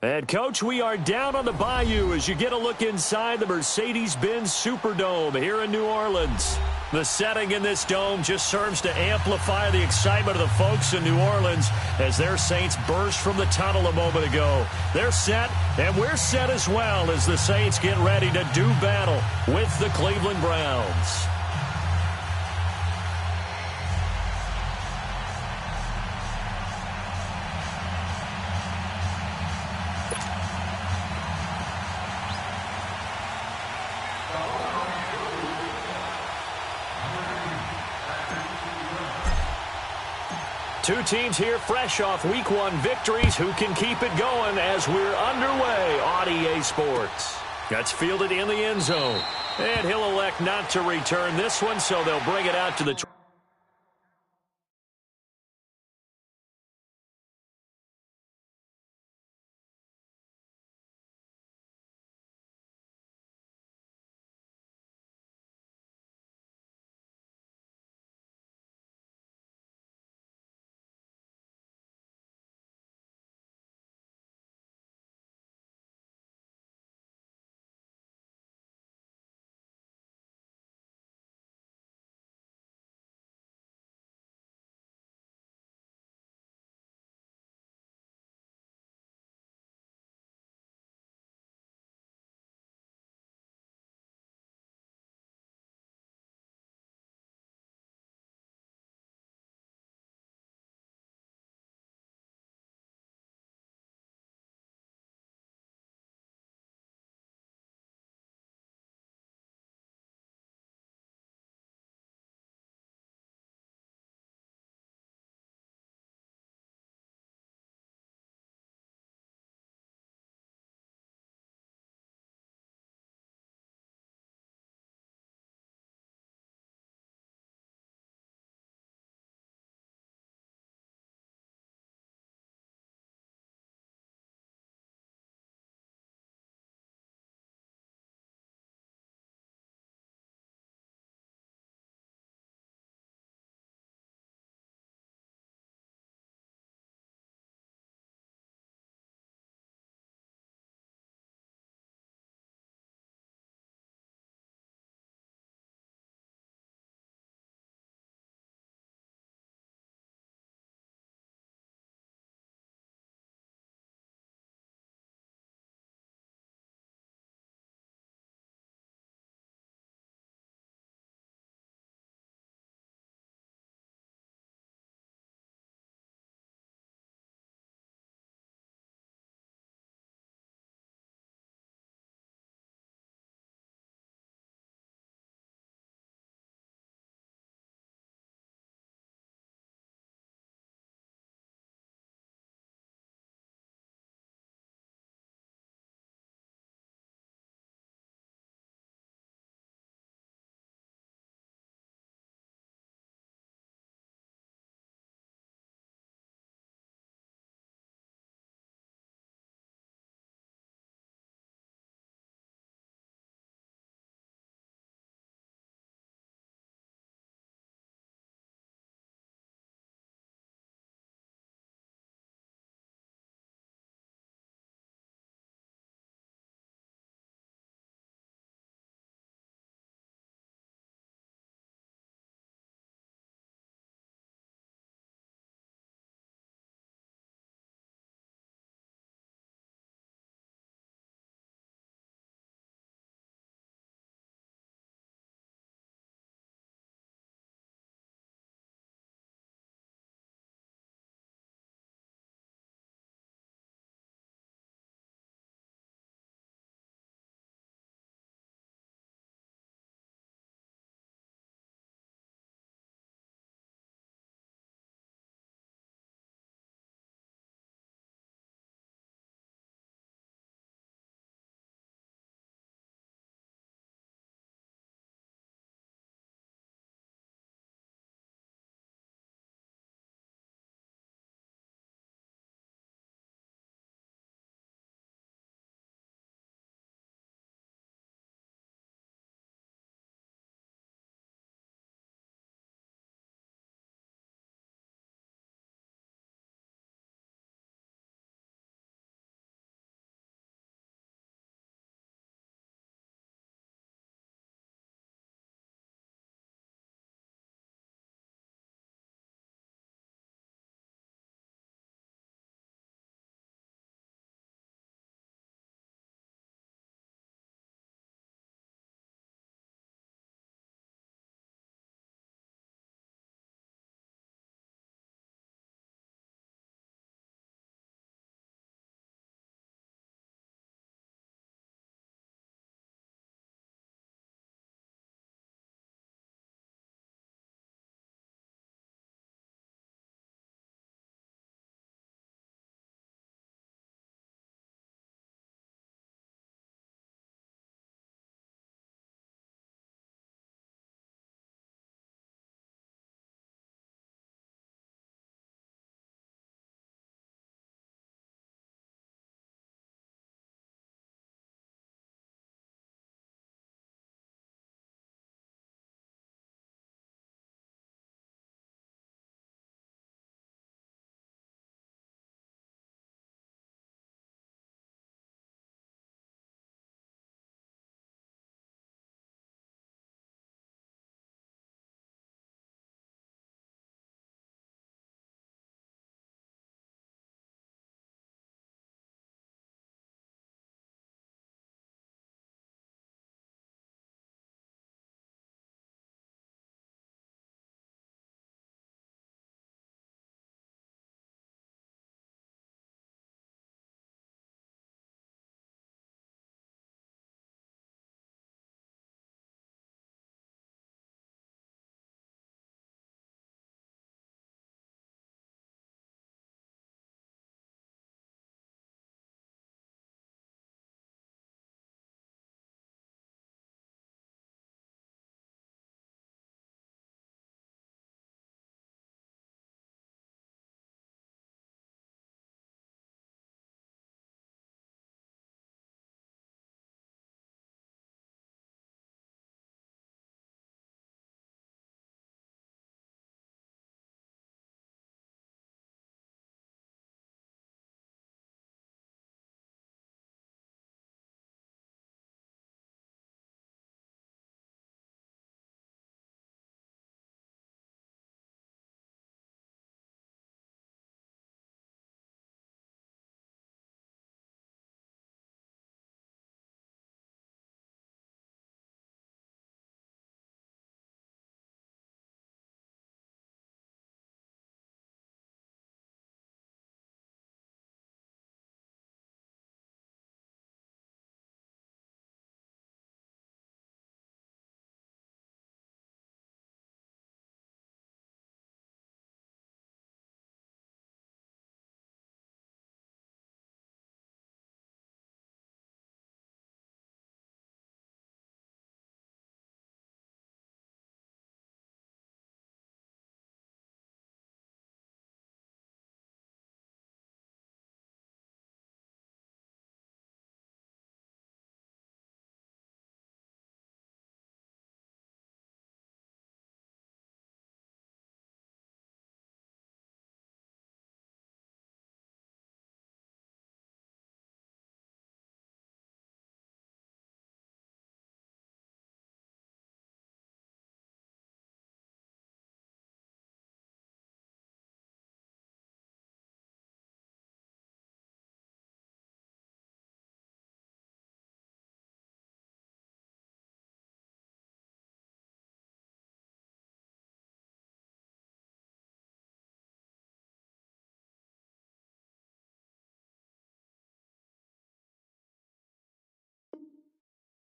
And, Coach, we are down on the bayou as you get a look inside the Mercedes-Benz Superdome here in New Orleans. The setting in this dome just serves to amplify the excitement of the folks in New Orleans as their Saints burst from the tunnel a moment ago. They're set, and we're set as well as the Saints get ready to do battle with the Cleveland Browns. Two teams here fresh off Week 1 victories. Who can keep it going as we're underway on EA Sports? That's fielded in the end zone. And he'll elect not to return this one, so they'll bring it out to the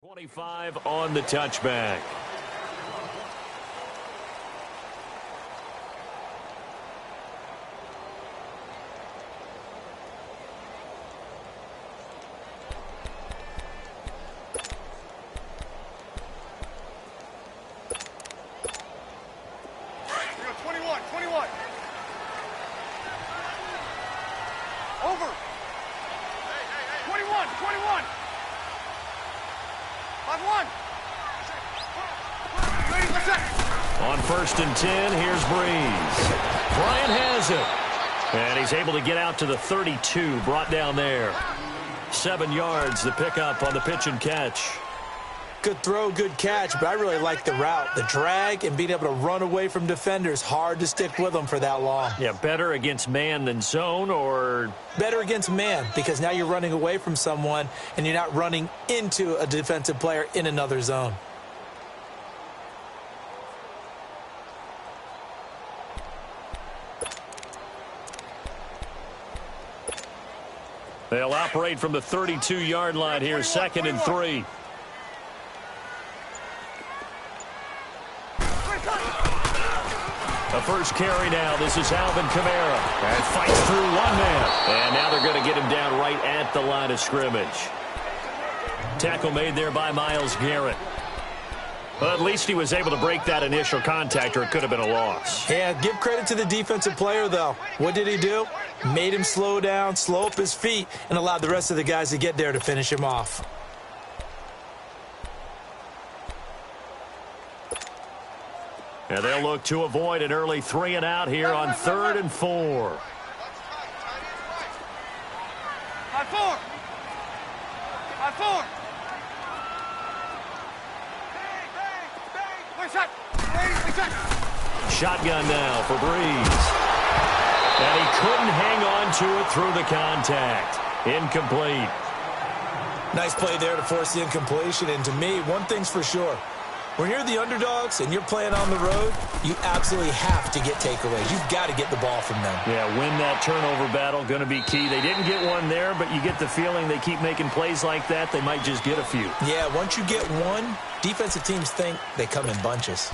25 on the touchback. On 1st and 10, here's Breeze. Bryant has it. And he's able to get out to the 32, brought down there. 7 yards, the pickup on the pitch and catch. Good throw, good catch, but I really like the route. The drag and being able to run away from defenders, hard to stick with them for that long. Yeah, better against man than zone, or? Better against man, because now you're running away from someone and you're not running into a defensive player in another zone. They'll operate from the 32-yard line here, 2nd and 3. The first carry now. This is Alvin Kamara. And fights through one man. And now they're going to get him down right at the line of scrimmage. Tackle made there by Myles Garrett. Well, at least he was able to break that initial contact, or it could have been a loss. Yeah, give credit to the defensive player, though. What did he do? Made him slow down, slow up his feet, and allowed the rest of the guys to get there to finish him off. And they'll look to avoid an early 3 and out here on 3rd and 4. 5-4. 5-4. Shotgun now for Breeze. And he couldn't hang on to it through the contact. Incomplete. Nice play there to force the incompletion. And to me, one thing's for sure. When you're the underdogs and you're playing on the road, you absolutely have to get takeaways. You've got to get the ball from them. Yeah, win that turnover battle, going to be key. They didn't get one there, but you get the feeling they keep making plays like that, they might just get a few. Yeah, once you get one, defensive teams think they come in bunches.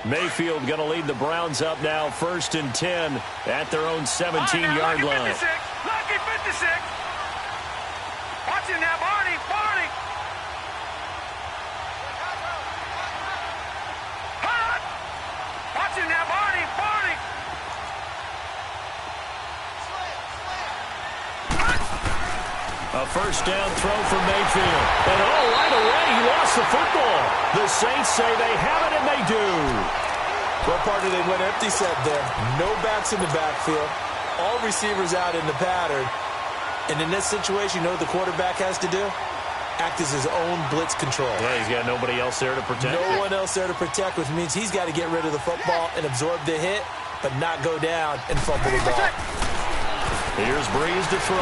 Mayfield going to lead the Browns up now, 1st and 10 at their own 17-yard line. Lucky 56. Watch it now, Barney. Barney. Hot. Watch it now, Barney. Barney. A first down throw for Mayfield. And right away, he lost the football. The Saints say they have it, and they do. What part did they went empty set there? No backs in the backfield. All receivers out in the pattern. And in this situation, you know what the quarterback has to do? Act as his own blitz control. Yeah, he's got nobody else there to protect. No one else there to protect, which means he's got to get rid of the football and absorb the hit, but not go down and fumble the ball. Here's Breeze to throw.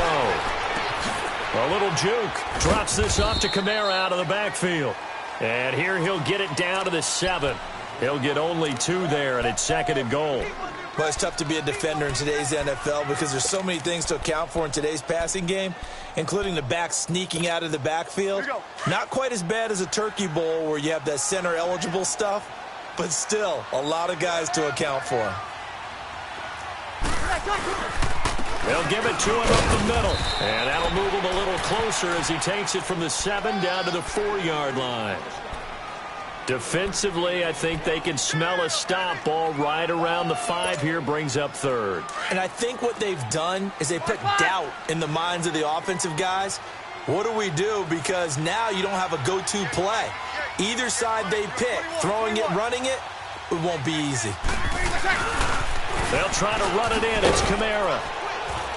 A little juke. Drops this off to Kamara out of the backfield. And here he'll get it down to the 7. He'll get only 2 there, and it's 2nd and goal. Well, it's tough to be a defender in today's NFL because there's so many things to account for in today's passing game, including the back sneaking out of the backfield. Not quite as bad as a turkey bowl where you have that center-eligible stuff, but still a lot of guys to account for. They'll give it to him up the middle, and that'll move him a little closer as he takes it from the 7 down to the 4-yard line. Defensively, I think they can smell a stop. Ball right around the 5 here, brings up 3rd. And I think what they've done is they put doubt in the minds of the offensive guys. What do we do? Because now you don't have a go-to play. Either side they pick, throwing it, running it, it won't be easy. They'll try to run it in. It's Kamara.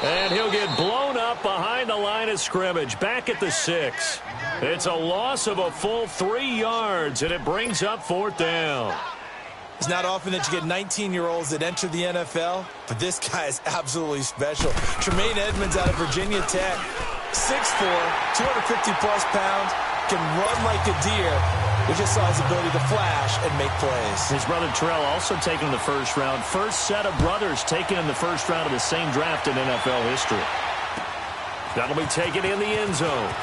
And he'll get blown up behind the line of scrimmage, back at the 6. It's a loss of a full 3 yards, and it brings up 4th down. It's not often that you get 19-year-olds that enter the NFL, but this guy is absolutely special. Tremaine Edmonds out of Virginia Tech, 6'4", 250-plus pounds, can run like a deer, We just saw his ability to flash and make plays. His brother Terrell also taken in the first round. First set of brothers taken in the first round of the same draft in NFL history. That'll be taken in the end zone.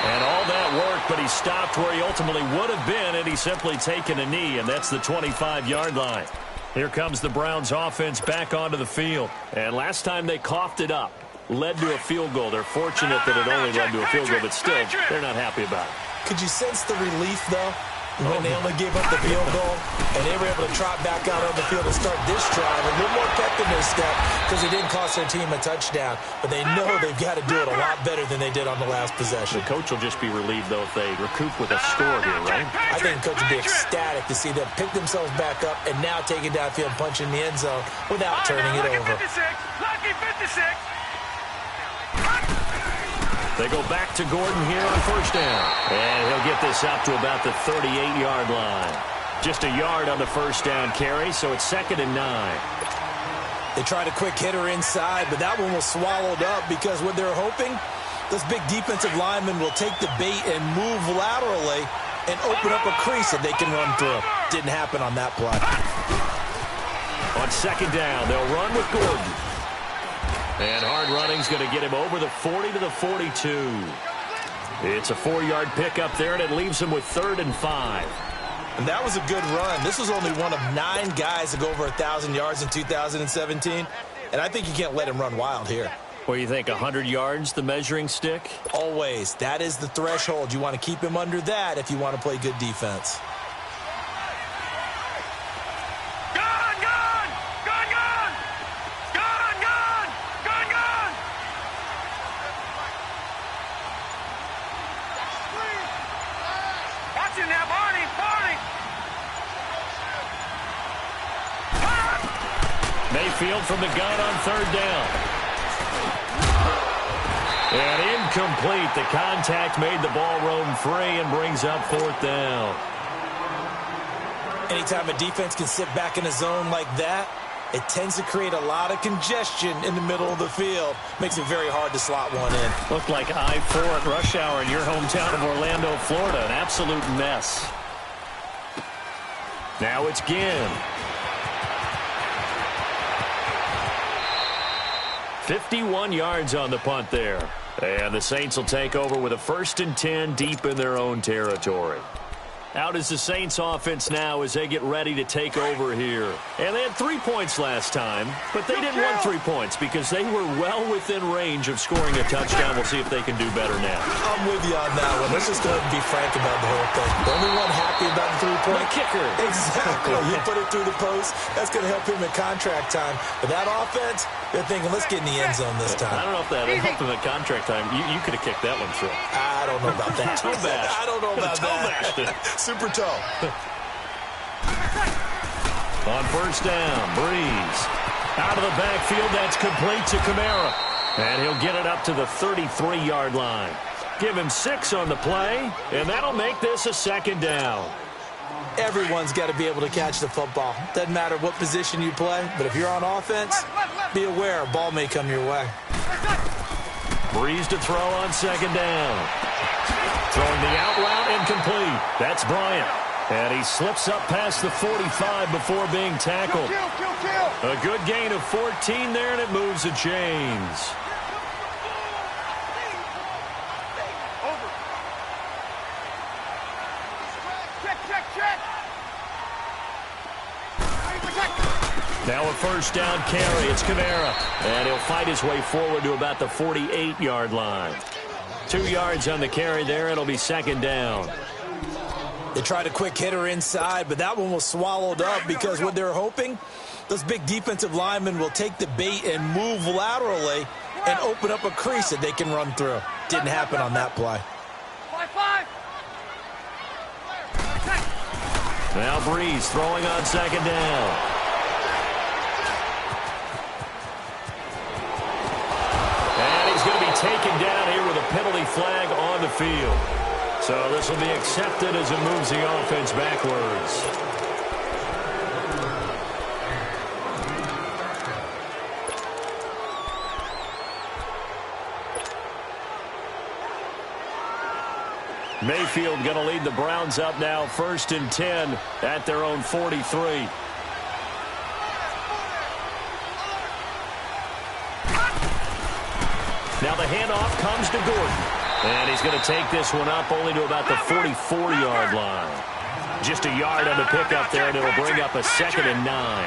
And all that worked, but he stopped where he ultimately would have been had he simply taken a knee, and that's the 25-yard line. Here comes the Browns offense back onto the field. And last time they coughed it up, led to a field goal. They're fortunate that it only led to a field goal, but still, they're not happy about it. Could you sense the relief, though, when they only gave up the field goal and they were able to trot back out on the field and start this drive? A little more pep in their step because they didn't cost their team a touchdown, but they know they've got to do it a lot better than they did on the last possession. The coach will just be relieved, though, if they recoup with a score here, right? I think the coach will be ecstatic to see them pick themselves back up and now take it downfield, punch in the end zone without turning it over. Lucky 56. They go back to Gordon here on first down. And he'll get this up to about the 38-yard line. Just a yard on the first down carry, so it's 2nd and 9. They tried a quick hitter inside, but that one was swallowed up because what they're hoping, those big defensive linemen will take the bait and move laterally and open up a crease that they can run through. Didn't happen on that play. On 2nd down, they'll run with Gordon. And hard running's going to get him over the 40 to the 42. It's a 4-yard pickup there, and it leaves him with 3rd and 5. And that was a good run. This was only one of 9 guys to go over 1,000 yards in 2017. And I think you can't let him run wild here. What do you think, 100 yards, the measuring stick? Always. That is the threshold. You want to keep him under that if you want to play good defense. Mayfield from the gun on 3rd down. And incomplete. The contact made the ball roam free and brings up 4th down. Anytime a defense can sit back in a zone like that, it tends to create a lot of congestion in the middle of the field. Makes it very hard to slot one in. Looked like I-4 at rush hour in your hometown of Orlando, Florida. An absolute mess. Now it's Ginn. 51 yards on the punt there. And the Saints will take over with a 1st and 10 deep in their own territory. Out is the Saints offense now as they get ready to take over here. And they had 3 points last time, but they didn't want 3 points because they were well within range of scoring a touchdown. We'll see if they can do better now. I'm with you on that one. Let's just go ahead and be frank about the whole thing. The only one happy about the 3-point? The kicker. Exactly. You put it through the post. That's going to help him in contract time. But that offense, they're thinking, let's get in the end zone this time. I don't know if that helped him at contract time. You could have kicked that one through. I don't know about that. Toe bash. I don't know about that. Super toe. On first down, Breeze. Out of the backfield, that's complete to Kamara. And he'll get it up to the 33-yard line. Give him 6 on the play, and that'll make this a 2nd down. Everyone's got to be able to catch the football. Doesn't matter what position you play, but if you're on offense, be aware a ball may come your way. Breeze to throw on 2nd down. Throwing the out route incomplete. That's Bryant. And he slips up past the 45 before being tackled. A good gain of 14 there, and it moves the chains. Now a 1st down carry. It's Kamara. And he'll fight his way forward to about the 48-yard line. 2 yards on the carry there. It'll be 2nd down. They tried a quick hitter inside, but that one was swallowed up because what they're hoping, those big defensive linemen will take the bait and move laterally and open up a crease that they can run through. Didn't happen on that play. 5-5. Now Breeze throwing on 2nd down. And he's going to be taken down here with a penalty flag on the field. So this will be accepted as it moves the offense backwards. Mayfield going to lead the Browns up now, 1st and 10 at their own 43. Now the handoff comes to Gordon. And he's going to take this one up only to about the 44-yard line. Just a yard on the pickup there, and it'll bring up a 2nd and 9.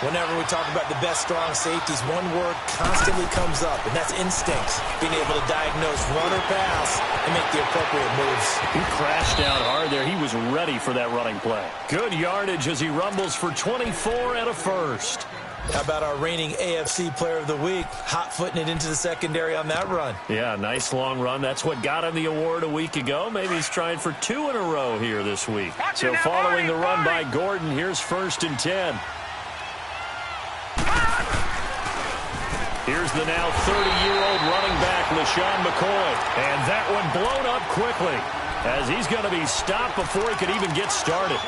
Whenever we talk about the best strong safeties, one word constantly comes up, and that's instincts. Being able to diagnose run or pass and make the appropriate moves. He crashed down hard there. He was ready for that running play. Good yardage as he rumbles for 24 and a first. How about our reigning AFC Player of the Week, hot-footing it into the secondary on that run? Yeah, nice long run. That's what got him the award a week ago. Maybe he's trying for 2 in a row here this week. So following the run by Gordon, here's 1st and 10. Here's the now 30-year-old running back, LaShawn McCoy. And that one blown up quickly as he's going to be stopped before he could even get started.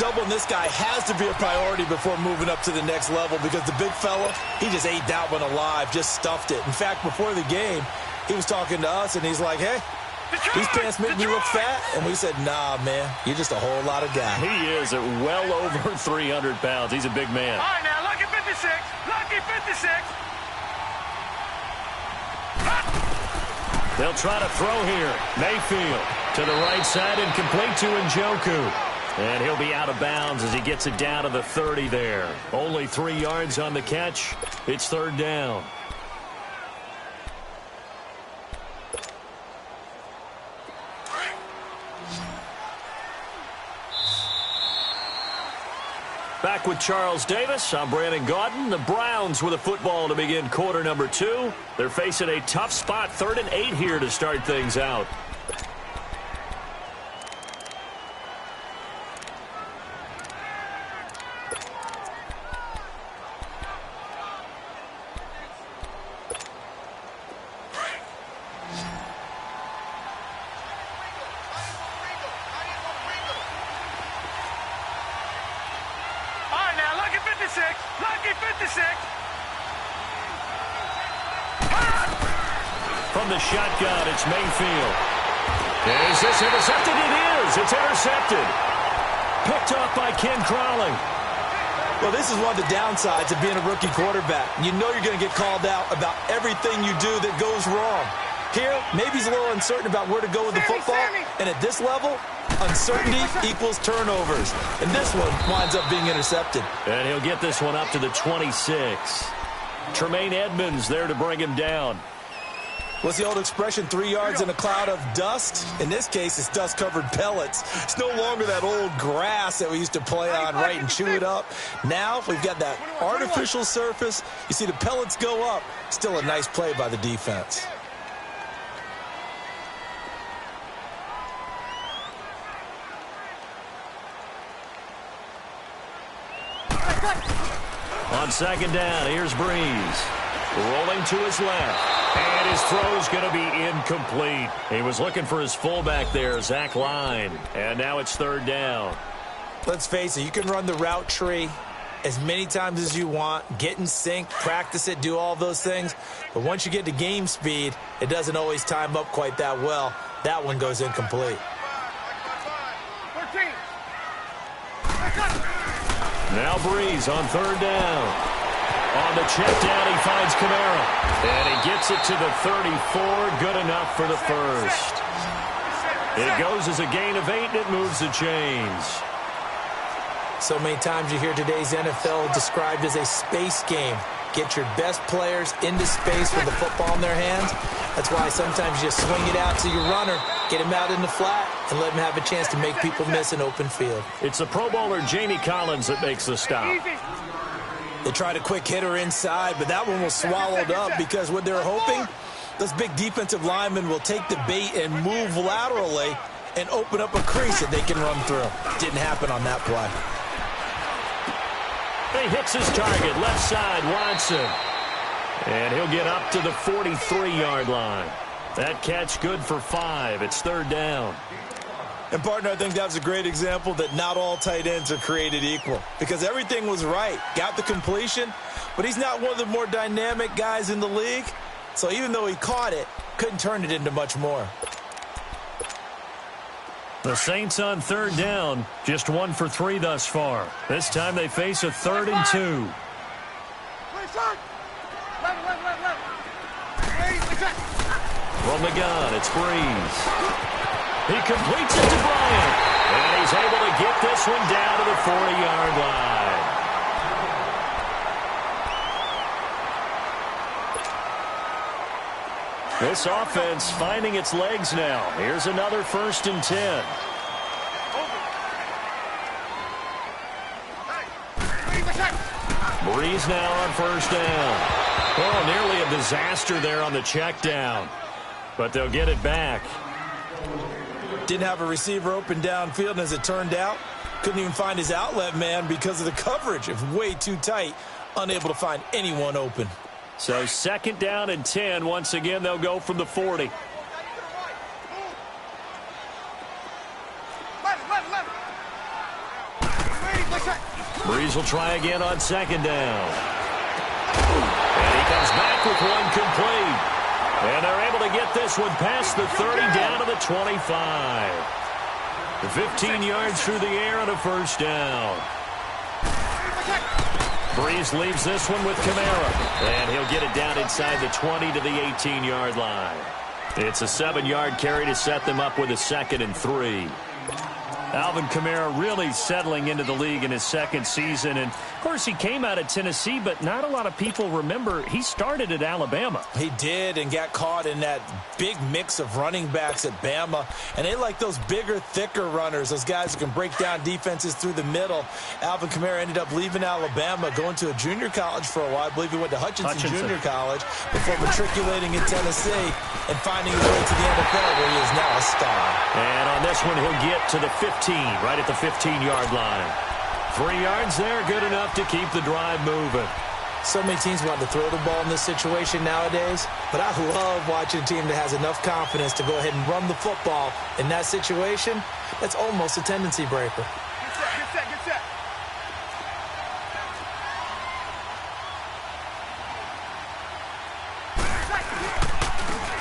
Doubling this guy has to be a priority before moving up to the next level because the big fella, he just ate that one alive, just stuffed it. In fact, before the game, he was talking to us, and he's like, hey, these pants make me look fat. And we said, nah, man, you're just a whole lot of guy. He is at well over 300 pounds. He's a big man. All right, now, lucky 56. Lucky 56. They'll try to throw here. Mayfield to the right side and complete to Njoku. And he'll be out of bounds as he gets it down to the 30 there. Only 3 yards on the catch. It's 3rd down. Back with Charles Davis. I'm Brandon Gaudin. The Browns with a football to begin quarter number 2. They're facing a tough spot, 3rd and 8 here to start things out. From the shotgun, it's Mayfield. Is this intercepted? It is. It's intercepted. Picked up by Ken Crowley. Well, this is one of the downsides of being a rookie quarterback. You know you're going to get called out about everything you do that goes wrong. Here, maybe he's a little uncertain about where to go with the football. And at this level, uncertainty equals turnovers. And this one winds up being intercepted. And he'll get this one up to the 26. Tremaine Edmonds there to bring him down. What's the old expression, 3 yards in a cloud of dust? In this case, it's dust-covered pellets. It's no longer that old grass that we used to play on, right, and chew it up. Now we've got that artificial surface. You see the pellets go up. Still a nice play by the defense. On 2nd down, here's Breeze. Rolling to his left. And his throw's going to be incomplete. He was looking for his fullback there, Zach Line. And now it's 3rd down. Let's face it, you can run the route tree as many times as you want, get in sync, practice it, do all those things. But once you get to game speed, it doesn't always time up quite that well. That one goes incomplete. 14. Now Breeze on 3rd down. On the check down, he finds Kamara. And he gets it to the 34. Good enough for the first. It goes as a gain of 8, and it moves the chains. So many times you hear today's NFL described as a space game. Get your best players into space with the football in their hands. That's why sometimes you just swing it out to your runner, get him out in the flat, and let him have a chance to make people miss an open field. It's the Pro Bowler Jamie Collins that makes the stop. They tried a quick hitter inside, but that one was swallowed up because what they're hoping, those big defensive linemen will take the bait and move laterally and open up a crease that they can run through. Didn't happen on that play. He hits his target, left side, Watson. And he'll get up to the 43-yard line. That catch good for 5. It's 3rd down. And, partner, I think that was a great example that not all tight ends are created equal because everything was right. Got the completion, but he's not one of the more dynamic guys in the league. So even though he caught it, couldn't turn it into much more. The Saints on third down, just 1 for 3 thus far. This time they face a 3rd and 2. From the gun, it's Breeze. He completes it to Bryant. And he's able to get this one down to the 40-yard line. This offense finding its legs now. Here's another 1st and 10. Breeze now on 1st down. Oh, nearly a disaster there on the check down. But they'll get it back. Didn't have a receiver open downfield, and as it turned out, couldn't even find his outlet man because of the coverage. It was way too tight, unable to find anyone open. So 2nd down and 10. Once again, they'll go from the 40. Breeze will try again on 2nd down. And he comes back with one complete. And they're able to get this one past the 30 down to the 25. The 15 yards through the air on a 1st down. Breeze leaves this one with Kamara. And he'll get it down inside the 20 to the 18-yard line. It's a 7-yard carry to set them up with a 2nd and 3. Alvin Kamara really settling into the league in his 2nd season. And, of course, he came out of Tennessee, but not a lot of people remember he started at Alabama. He did, and got caught in that big mix of running backs at Bama. And they like those bigger, thicker runners, those guys who can break down defenses through the middle. Alvin Kamara ended up leaving Alabama, going to a junior college for a while. I believe he went to Hutchinson Junior College before matriculating in Tennessee and finding his way to the NFL, where he is now a star. And on this one, he'll get to the 15, right at the 15-yard line. 3 yards there, good enough to keep the drive moving. So many teams want to throw the ball in this situation nowadays, but I love watching a team that has enough confidence to go ahead and run the football in that situation. That's almost a tendency breaker. Get set, get set.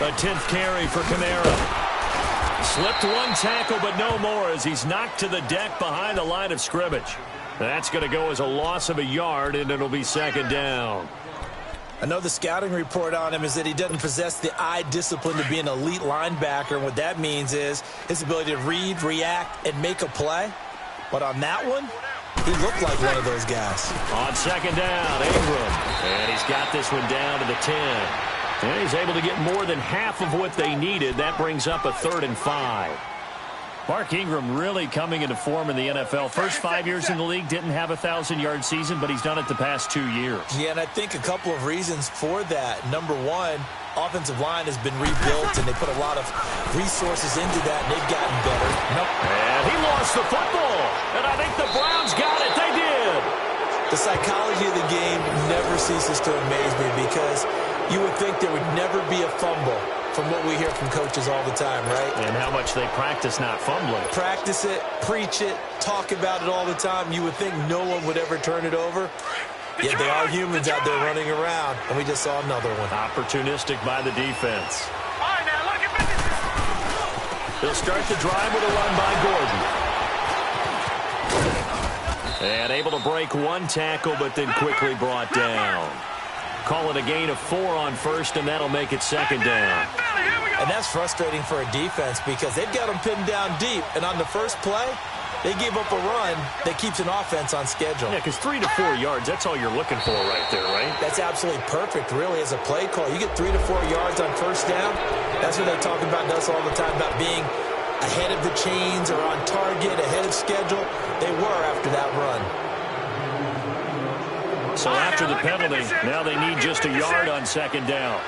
A 10th carry for Kamara. Slipped one tackle, but no more as he's knocked to the deck behind the line of scrimmage. That's going to go as a loss of a yard, and it'll be 2nd down. I know the scouting report on him is that he doesn't possess the eye discipline to be an elite linebacker, and what that means is his ability to read, react, and make a play. But on that one, he looked like one of those guys. On 2nd down, Ingram. And he's got this one down to the 10. And he's able to get more than half of what they needed. That brings up a 3rd and 5. Mark Ingram really coming into form in the NFL. First 5 years in the league, didn't have a 1,000-yard season, but he's done it the past 2 years. Yeah, and I think a couple of reasons for that. Number one, offensive line has been rebuilt, and they put a lot of resources into that, and they've gotten better. And he lost the football, and I think the Browns got it. They did. The psychology of the game never ceases to amaze me, because you would think there would never be a fumble from what we hear from coaches all the time, right? And how much they practice not fumbling. Practice it, preach it, talk about it all the time. You would think no one would ever turn it over. Yet they are humans out there running around, and we just saw another one. Opportunistic by the defense. All right, now, look at this. They'll start the drive with a run by Gordon. And able to break one tackle, but then quickly brought down. Call it a gain of 4 on 1st, and that'll make it 2nd down. And that's frustrating for a defense because they've got them pinned down deep. And on the first play, they gave up a run that keeps an offense on schedule. Yeah, because 3 to 4 yards, that's all you're looking for right there, right? That's absolutely perfect, really, as a play call. You get 3 to 4 yards on 1st down. That's what they talk about to us all the time, about being ahead of the chains or on target, ahead of schedule. They were after that run. So after the penalty, now they need just a yard on 2nd down.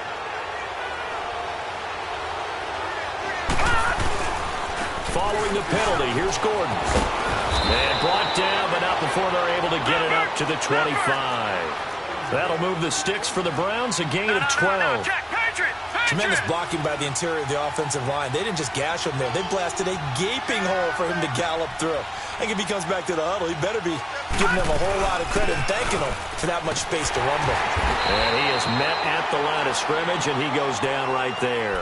Following the penalty, here's Gordon. And brought down, but not before they're able to get it up to the 25. That'll move the sticks for the Browns, a gain of 12. Tremendous blocking by the interior of the offensive line. They didn't just gash him there. They blasted a gaping hole for him to gallop through. I think if he comes back to the huddle, he better be giving them a whole lot of credit and thanking them for that much space to rumble. And he is met at the line of scrimmage, and he goes down right there.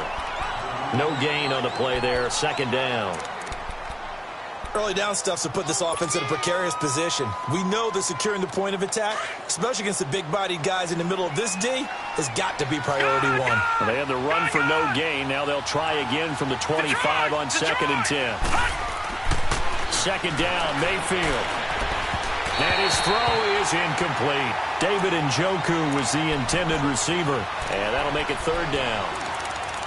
No gain on the play there, 2nd down. Early down stuffs to put this offense in a precarious position. We know that securing the point of attack, especially against the big-bodied guys in the middle of this D, has got to be priority one. Well, they had the run for no gain. Now they'll try again from the 25 on 2nd and 10. Second down, Mayfield. And his throw is incomplete. David Njoku was the intended receiver. And that'll make it 3rd down.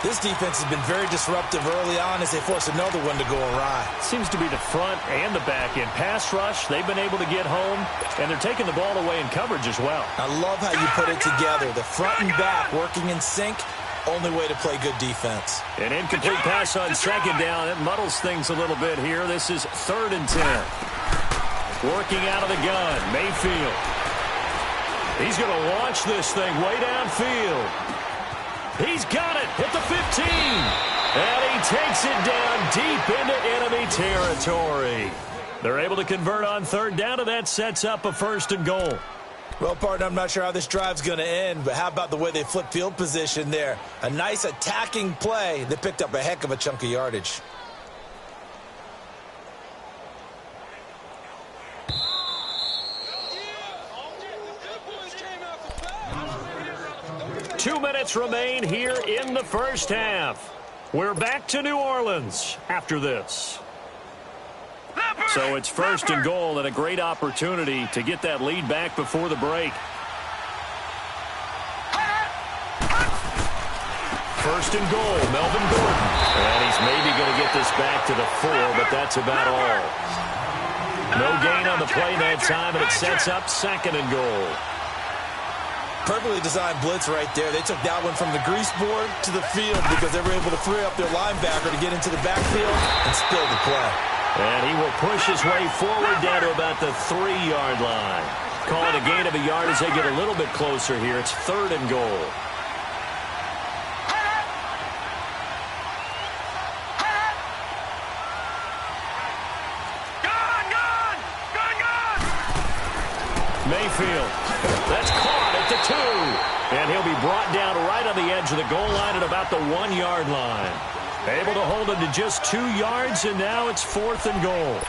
This defense has been very disruptive early on as they force another one to go awry. Seems to be the front and the back end. Pass rush, they've been able to get home, and they're taking the ball away in coverage as well. I love how you put it together. The front and back working in sync, only way to play good defense. An incomplete pass on 2nd down. It muddles things a little bit here. This is 3rd and 10. Working out of the gun, Mayfield. He's going to launch this thing way downfield. He's got it at the 15. And he takes it down deep into enemy territory. They're able to convert on 3rd down, and that sets up a 1st and goal. Well, partner, I'm not sure how this drive's going to end, but how about the way they flip field position there? A nice attacking play that picked up a heck of a chunk of yardage. Two minutes remain here in the first half. We're back to New Orleans after this. So it's 1st and goal and a great opportunity to get that lead back before the break. 1st and goal, Melvin Gordon. And he's maybe going to get this back to the 4, but that's about all. No gain on the play that time, and it sets up 2nd and goal. Perfectly designed blitz right there. They took that one from the grease board to the field because they were able to free up their linebacker to get into the backfield and spill the play. And he will push his way forward down to about the 3-yard line. Call it a gain of a yard as they get a little bit closer here. It's 3rd and goal. Mayfield. That's caught at the 2. And he'll be brought down right on the edge of the goal line at about the 1-yard line. Able to hold him to just 2 yards, and now it's 4th and goal.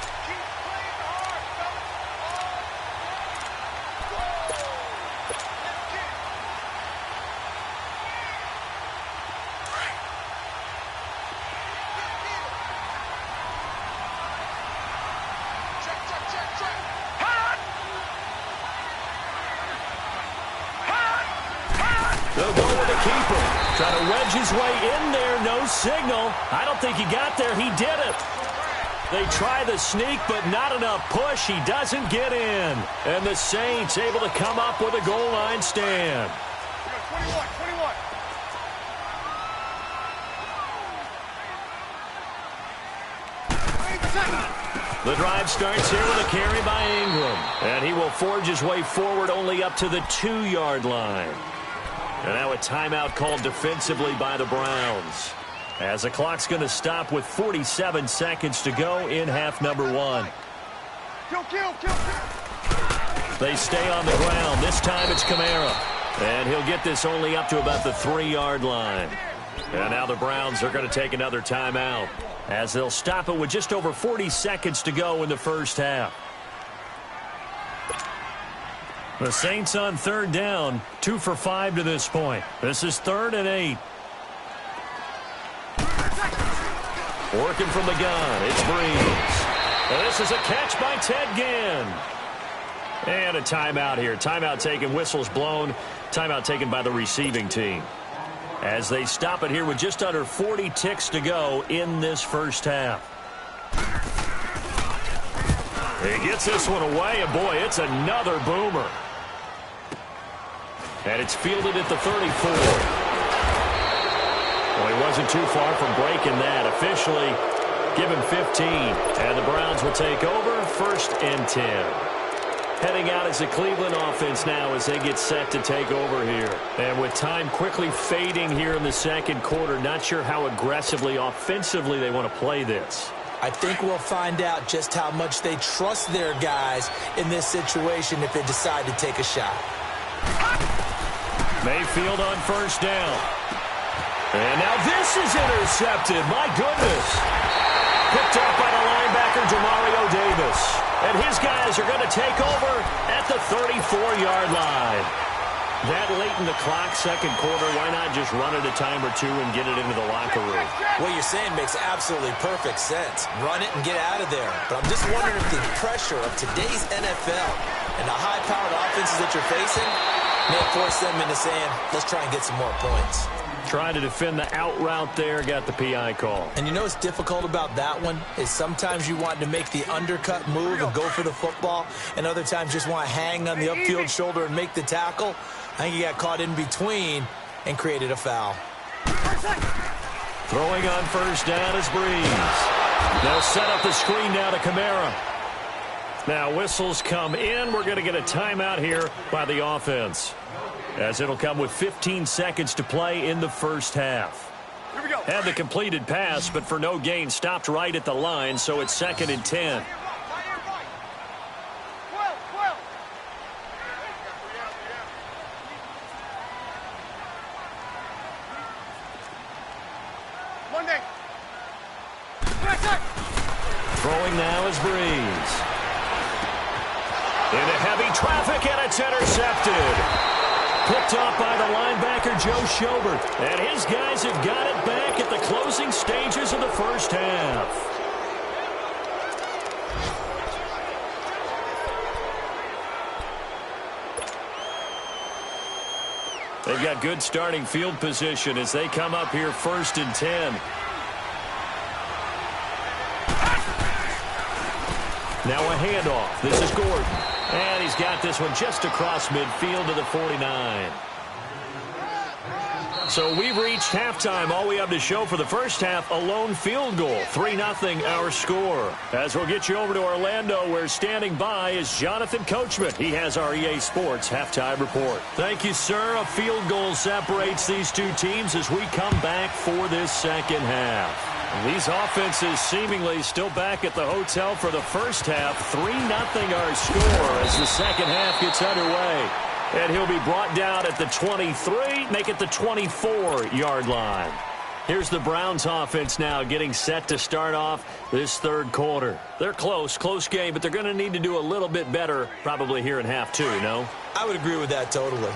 They'll go with the keeper. Trying to wedge his way in there. No signal. I don't think he got there. He did it. They try the sneak, but not enough push. He doesn't get in. And the Saints able to come up with a goal line stand. 21. The drive starts here with a carry by Ingram. And he will forge his way forward only up to the 2-yard line. And now a timeout called defensively by the Browns. As the clock's going to stop with 47 seconds to go in half number 1. Kill. They stay on the ground. This time it's Kamara. And he'll get this only up to about the 3-yard line. And now the Browns are going to take another timeout as they'll stop it with just over 40 seconds to go in the first half. The Saints on 3rd down, 2 for 5 to this point. This is 3rd and 8. Working from the gun, it's Breeze. And this is a catch by Ted Ginn. And a timeout here. Timeout taken, whistles blown. Timeout taken by the receiving team. As they stop it here with just under 40 ticks to go in this first half. He gets this one away, and boy, it's another boomer. And it's fielded at the 34. Well, he wasn't too far from breaking that. Officially, give him 15. And the Browns will take over 1st and 10. Heading out as the Cleveland offense now as they get set to take over here. And with time quickly fading here in the second quarter, not sure how aggressively, offensively they want to play this. I think we'll find out just how much they trust their guys in this situation if they decide to take a shot. Mayfield on 1st down. And now this is intercepted. My goodness. Picked up by the linebacker, Demario His guys are going to take over at the 34-yard line. That late in the clock, second quarter, why not just run it a time or two and get it into the locker room? What you're saying makes absolutely perfect sense. Run it and get out of there. But I'm just wondering if the pressure of today's NFL and the high-powered offenses that you're facing may force them into saying, let's try and get some more points. Trying to defend the out route there, got the PI call. And you know what's difficult about that one is sometimes you want to make the undercut move and go for the football, and other times just want to hang on the upfield shoulder and make the tackle. I think he got caught in between and created a foul. Throwing on first down is Breeze. They'll set up the screen now to Kamara. Now whistles come in. We're going to get a timeout here by the offense, as it'll come with 15 seconds to play in the first half. Here we go. Had the completed pass, but for no gain, stopped right at the line, so it's 2nd and 10. Monday. Throwing now is Breeze. Into heavy traffic, and it's intercepted. Picked off by the linebacker, Joe Schobert. And his guys have got it back at the closing stages of the first half. They've got good starting field position as they come up here 1st and 10. Now a handoff. This is Gordon. And he's got this one just across midfield to the 49. So we've reached halftime. All we have to show for the first half, a lone field goal. 3-0 our score. As we'll get you over to Orlando, where standing by is Jonathan Coachman. He has our EA Sports halftime report. Thank you, sir. A field goal separates these two teams as we come back for this second half. These offenses seemingly still back at the hotel for the first half. 3-0 our score as the second half gets underway. And he'll be brought down at the 23, make it the 24-yard line. Here's the Browns offense now getting set to start off this third quarter. They're close game, but they're going to need to do a little bit better probably here in half two, no? I would agree with that totally.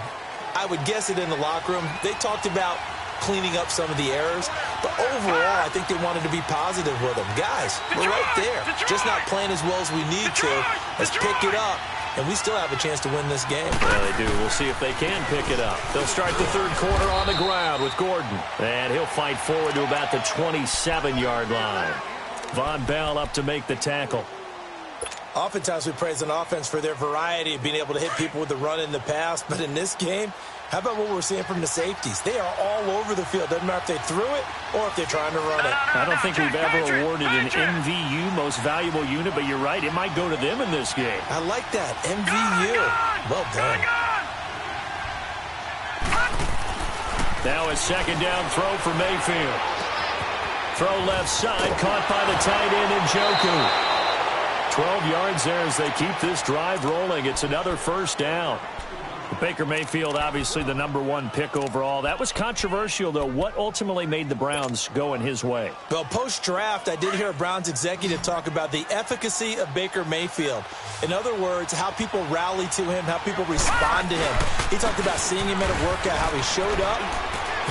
I would guess it in the locker room. They talked about cleaning up some of the errors, but overall, I think they wanted to be positive with them. Guys, we're right there. Just not playing as well as we need to. Let's pick it up, and we still have a chance to win this game. Yeah, they do. We'll see if they can pick it up. They'll start the third quarter on the ground with Gordon, and he'll fight forward to about the 27-yard line. Von Bell up to make the tackle. Oftentimes we praise an offense for their variety of being able to hit people with the run in the pass, but in this game, how about what we're seeing from the safeties? They are all over the field. Doesn't matter if they threw it or if they're trying to run it. I don't think we've ever awarded an MVU, most valuable unit, but you're right. It might go to them in this game. I like that. MVU. Well done. Now a second down throw for Mayfield. Throw left side, caught by the tight end Njoku. 12 yards there as they keep this drive rolling. It's another first down. Baker Mayfield, obviously the #1 pick overall. That was controversial, though. What ultimately made the Browns go in his way? Well, post-draft, I did hear a Browns executive talk about the efficacy of Baker Mayfield. In other words, how people rally to him, how people respond to him. He talked about seeing him at a workout, how he showed up,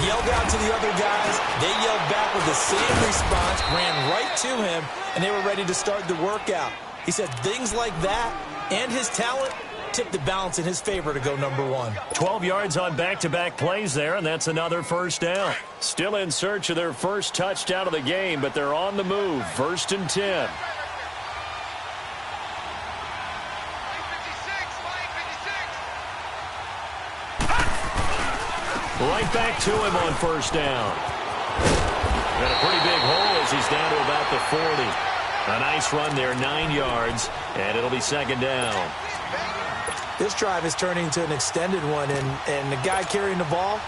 yelled out to the other guys. They yelled back with the same response, ran right to him, and they were ready to start the workout. He said things like that and his talent tipped the balance in his favor to go #1. 12 yards on back-to-back plays there, and that's another first down. Still in search of their first touchdown of the game, but they're on the move. 1st and 10. Right back to him on first down. And a pretty big hole as he's down to about the 40. A nice run there, 9 yards, and it'll be second down. This drive is turning into an extended one, and the guy carrying the ball,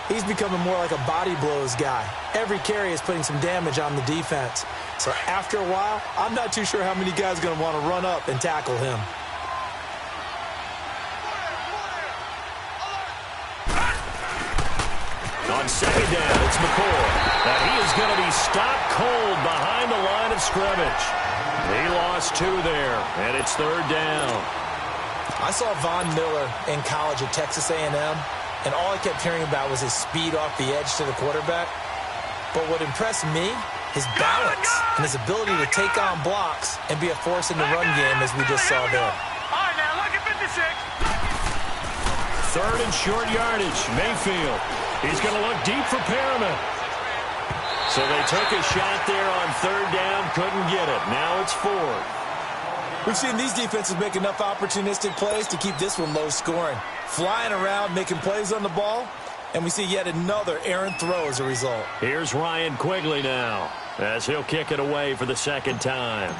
he's becoming more like a body blows guy. Every carry is putting some damage on the defense. So after a while, I'm not too sure how many guys are going to want to run up and tackle him. On second down, it's McCoy. And he is going to be stopped cold behind the line of scrimmage. He lost 2 there, and it's 3rd down. I saw Von Miller in college at Texas A&M, and all I kept hearing about was his speed off the edge to the quarterback. But what impressed me, his balance and his ability to take on blocks and be a force in the run game, as we just saw there. All right, now look at 56. 3rd and short yardage. Mayfield. He's going to look deep for Perriman. So they took a shot there on 3rd down, couldn't get it. Now it's 4th. We've seen these defenses make enough opportunistic plays to keep this one low scoring. Flying around, making plays on the ball, and we see yet another errant throw as a result. Here's Ryan Quigley now, as he'll kick it away for the 2nd time.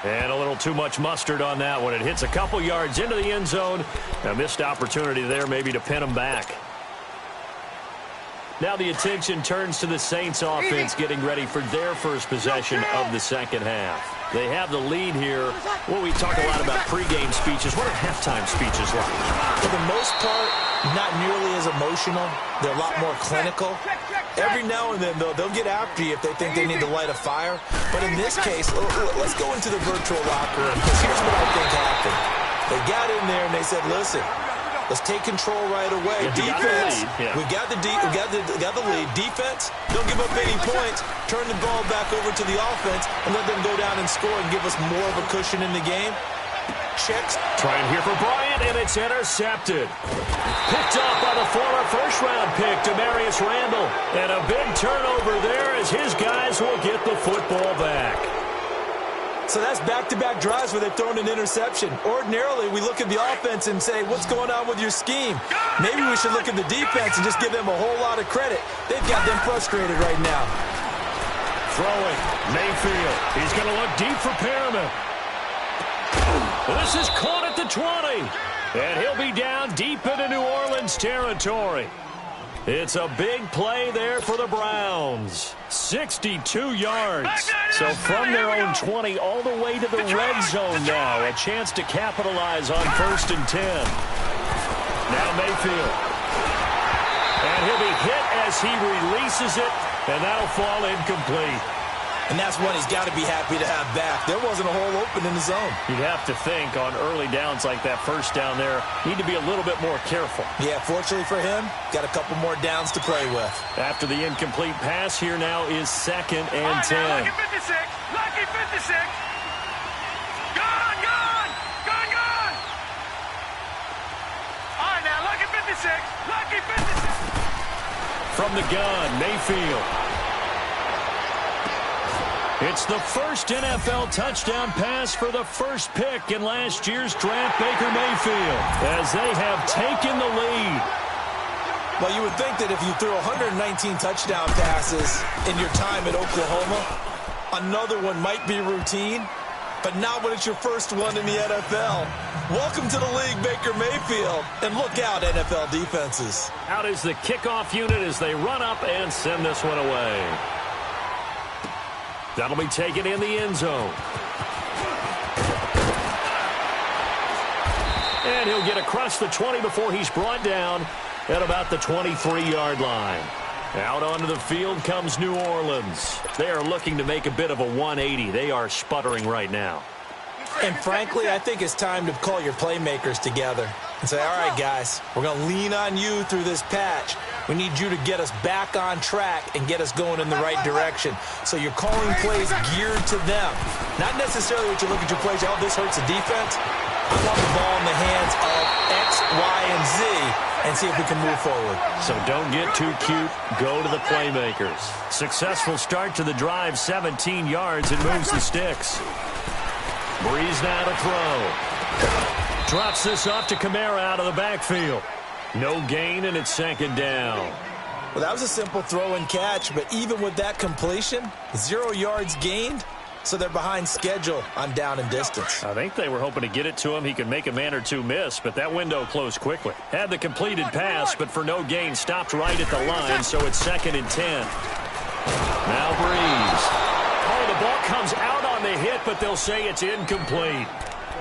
And a little too much mustard on that one. It hits a couple yards into the end zone. A missed opportunity there maybe to pin him back. Now the attention turns to the Saints offense getting ready for their first possession of the 2nd half. They have the lead here. Well, we talk a lot about pregame speeches. What are halftime speeches like? For the most part, not nearly as emotional. They're a lot more clinical. Every now and then, though, they'll get after you if they think they need to light a fire. But in this case, let's go into the virtual locker room, because here's what I think happened. They got in there and they said, listen, let's take control right away. Defense, we got the lead. Defense, don't give up any points. Turn the ball back over to the offense and let them go down and score and give us more of a cushion in the game. Checks. Trying here for Bryant, and it's intercepted. Picked up by the former first-round pick, Demarius Randall. And a big turnover there as his guys will get the football back. So that's back-to-back drives where they've thrown an interception. Ordinarily, we look at the offense and say, what's going on with your scheme? Maybe we should look at the defense and just give them a whole lot of credit. They've got them frustrated right now. Throwing, Mayfield. He's going to look deep for Perriman. This is caught at the 20. And he'll be down deep into New Orleans territory. It's a big play there for the Browns. 62 yards. So from their own 20 all the way to the red zone now. A chance to capitalize on 1st and 10. Now Mayfield. And he'll be hit as he releases it. And that'll fall incomplete. And that's one he's got to be happy to have back. There wasn't a hole open in the zone. You'd have to think on early downs like that, 1st down there, need to be a little bit more careful. Yeah, fortunately for him, got a couple more downs to play with. After the incomplete pass, here now is 2nd and 10. Lucky 56. Lucky 56. Gone, gone. Gone, gone. All right, now, lucky 56. Lucky 56. From the gun, Mayfield. It's the first NFL touchdown pass for the first pick in last year's draft, Baker Mayfield, as they have taken the lead. Well, you would think that if you threw 119 touchdown passes in your time at Oklahoma, another one might be routine, but not when it's your first one in the NFL. Welcome to the league, Baker Mayfield, and look out, NFL defenses. Out is the kickoff unit as they run up and send this one away. That'll be taken in the end zone. And he'll get across the 20 before he's brought down at about the 23-yard line. Out onto the field comes New Orleans. They are looking to make a bit of a 180. They are sputtering right now. And frankly, I think it's time to call your playmakers together and say, all right, guys, we're going to lean on you through this patch. We need you to get us back on track and get us going in the right direction. So you're calling plays geared to them. Not necessarily what you look at your plays, oh, this hurts the defense. I want the ball in the hands of X, Y, and Z and see if we can move forward. So don't get too cute. Go to the playmakers. Successful start to the drive, 17 yards. It moves the sticks. Breeze now to throw. Drops this off to Kamara out of the backfield. No gain, and it's 2nd down. Well, that was a simple throw and catch, but even with that completion, 0 yards gained, so they're behind schedule on down and distance. I think they were hoping to get it to him. He could make a man or two miss, but that window closed quickly. Had the completed pass, but for no gain, stopped right at the line, so it's 2nd and 10. Now Breeze. Oh, the ball comes out on the hit, but they'll say it's incomplete.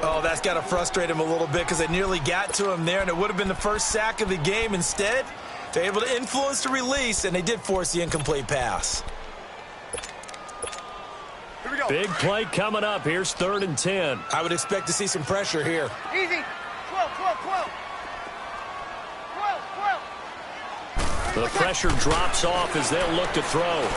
Oh, that's got to frustrate him a little bit because they nearly got to him there, and it would have been the first sack of the game. Instead, they're able to influence the release, and they did force the incomplete pass. Here we go. Big play coming up. Here's 3rd and 10. I would expect to see some pressure here. Easy. 12, 12, 12. 12, 12. The pressure drops off as they'll look to throw.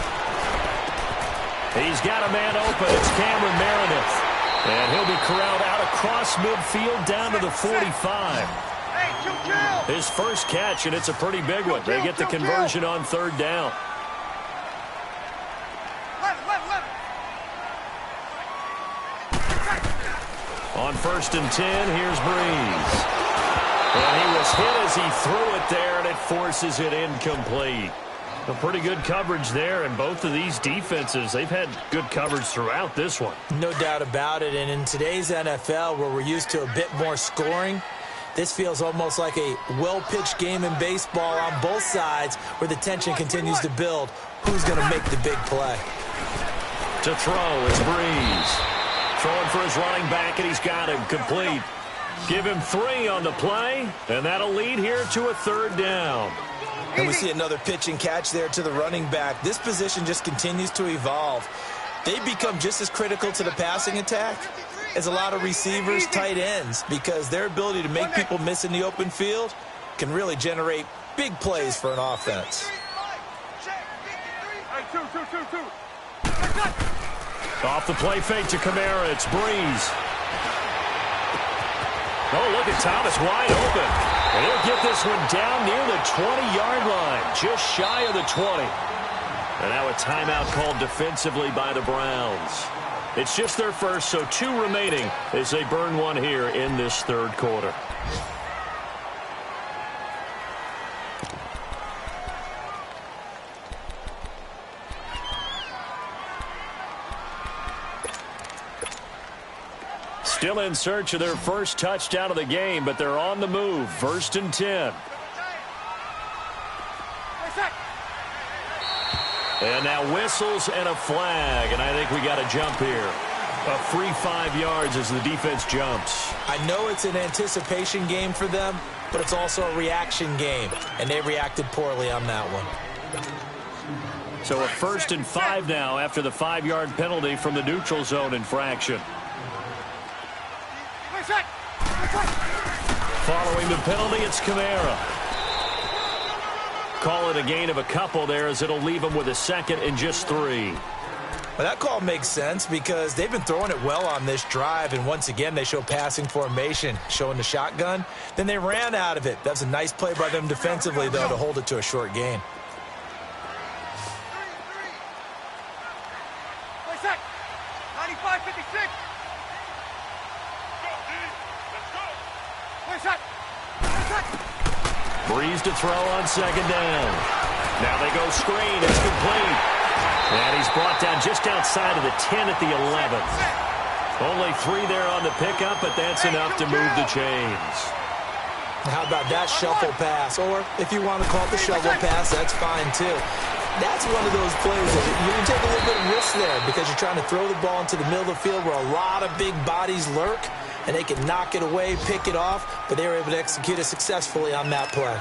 He's got a man open. It's Cameron Meredith. And he'll be corralled out across midfield down to the 45. Hey, His first catch, and it's a pretty big one. They get the conversion on 3rd down. Left. On 1st and 10, here's Breeze. And he was hit as he threw it there, and it forces it incomplete. A pretty good coverage there, and both of these defenses, they've had good coverage throughout this one. No doubt about it, and in today's NFL, where we're used to a bit more scoring, this feels almost like a well-pitched game in baseball on both sides where the tension continues to build. Who's going to make the big play? To throw is Breeze. Throwing for his running back, and he's got him complete. Give him 3 on the play, and that'll lead here to a 3rd down. And we see another pitch and catch there to the running back. This position just continues to evolve. They become just as critical to the passing attack as a lot of receivers, tight ends, because their ability to make people miss in the open field can really generate big plays for an offense. Hey, two. Off the play fake to Kamara, it's Breeze. Oh, look at Thomas wide open. And he'll get this one down near the 20-yard line, just shy of the 20. And now a timeout called defensively by the Browns. It's just their first, so 2 remaining as they burn one here in this 3rd quarter. Still in search of their first touchdown of the game, but they're on the move. 1st and 10. And now whistles and a flag, and I think we got a jump here. A free 5 yards as the defense jumps. I know it's an anticipation game for them, but it's also a reaction game, and they reacted poorly on that one. So a 1st and 5 now after the 5-yard penalty from the neutral zone infraction. Following the penalty, it's Kamara. Call it a gain of a couple there as it'll leave him with a 2nd and just 3. Well, that call makes sense because they've been throwing it well on this drive, and once again they show passing formation, showing the shotgun. Then they ran out of it. That's a nice play by them defensively, though, to hold it to a short gain. 95-56. Breeze to throw on 2nd down. Now they go screen. It's complete. And he's brought down just outside of the 10 at the 11th. Only 3 there on the pickup, but that's enough to move the chains. How about that shuffle pass? Or if you want to call it the shovel pass, that's fine too. That's one of those plays that you take a little bit of risk there because you're trying to throw the ball into the middle of the field where a lot of big bodies lurk, and they can knock it away, pick it off, but they were able to execute it successfully on that play.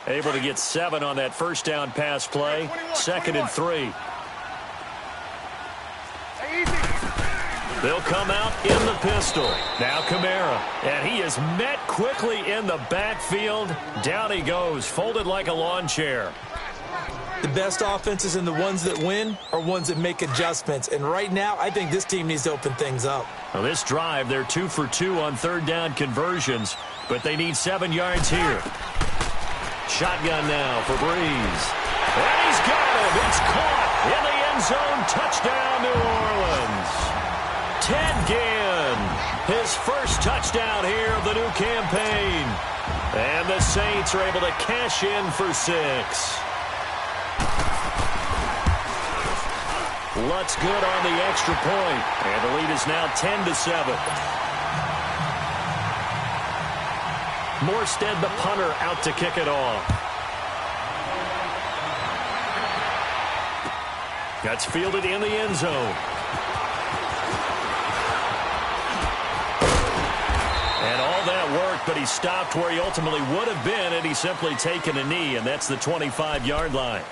Able to get 7 on that 1st down pass play. 2nd and 3. They'll come out in the pistol. Now Kamara. And he is met quickly in the backfield. Down he goes, folded like a lawn chair. The best offenses and the ones that win are ones that make adjustments. And right now, I think this team needs to open things up. Well, this drive, they're 2 for 2 on 3rd down conversions, but they need 7 yards here. Shotgun now for Breeze. And he's got him. It's caught in the end zone. Touchdown, New Orleans. Ted Ginn, his first touchdown here of the new campaign. And the Saints are able to cash in for 6. Lutz good on the extra point. And the lead is now 10-7. Morstead, the punter, out to kick it off. That's fielded in the end zone. And all that worked, but he stopped where he ultimately would have been had he simply taken a knee, and that's the 25-yard line.